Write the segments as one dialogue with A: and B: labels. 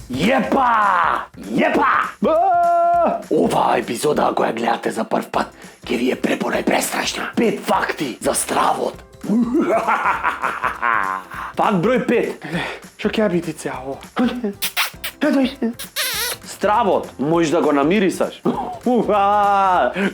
A: Епа! Ова епизода, ако ја гледате за прв пат, ќе ви е препонајпрестрашна. 5 факти за стравот. Факт број 5.
B: Што ќе бити цяло?
A: Стравот можеш да го намирисаш.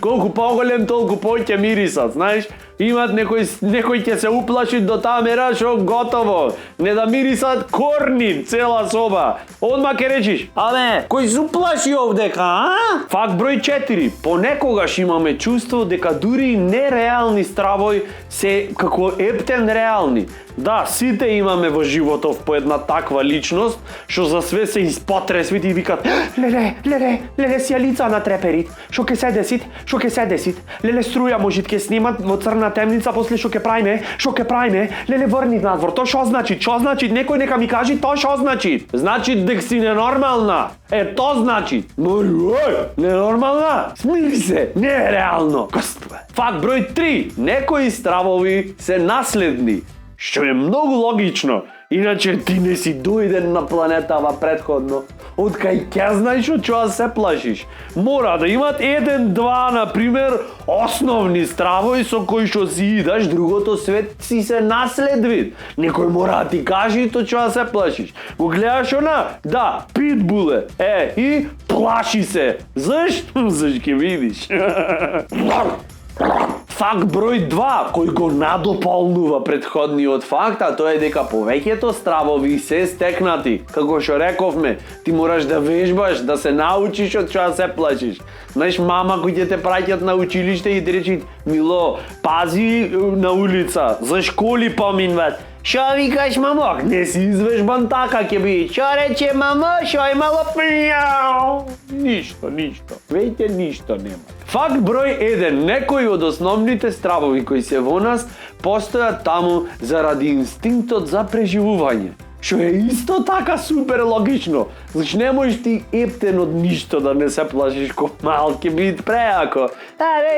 A: Колку поголем, толку повеќе мирисат, знаеш? Имат некој ќе се уплаши до таа мера што готово. Не да мирисат корни цела соба. Одма ќе речиш: "Абе, кој се уплаши овдека, а?" Факт број 4. Понекогаш имаме чувство дека дури нереални стравои се како ептен реални. Да, сите имаме во животов по една таква личност што за све се испотресвит и викат: "Леле, сјалица на треперит. Што ќе се десит? Леле, струја можит ќе снимат во црна темница, после што ќе правиме? Леле, врни надвор. Тоа што значи? Некој нека ми кажи тоа што значи. Значи дека си ненормална. Тоа значи. Ненормална? Смири се, не е реално. Господе. Факт број 3. Некои стравови се наследни. Што е многу логично, иначе ти не си дојден на планетава предходно. Од кај ќе знаеш од чоа се плашиш? Мора да имат 1-2, например, основни стравои со кои што си идаш, другото свет си се наследвит. Некој мора да ти каже то чоа се плашиш. Го гледаш она? Да, питбуле. И плаши се. Зашто ќе видиш? Факт број 2, кој го надополнува предходниот факт, а тоа е дека повеќето стравови се стекнати. Како што рековме, ти мораш да вежбаш, да се научиш од чоа се плашиш. Знаеш, мама кој ќе те праќат на училиште и ти речи: "Мило, пази на улица, за школи поминват." Шо викаш, мамо? Не си извежбан така ќе би. Шо рече мамо? Шо имало пњау? Ништо. Веќе ништо нема. Факт број 1. Некои од основните стравови кои се во нас постојат таму заради инстинктот за преживување. Што е исто така супер логично. Значи не можеш ти ептен од ништо да не се плашиш ко мал, ќе биде преако.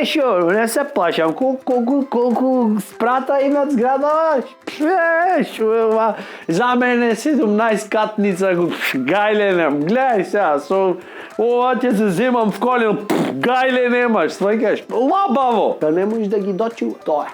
A: Шо, не се плашам. Колку спрата имат зградаш? Шо е ова? За мене 17 катница, гајле нем. Гледај сега, ова ќе се земам в колен, гајле немаш, сваќаш. Лабаво. Да не можеш да ги дочуваш. Тоа е.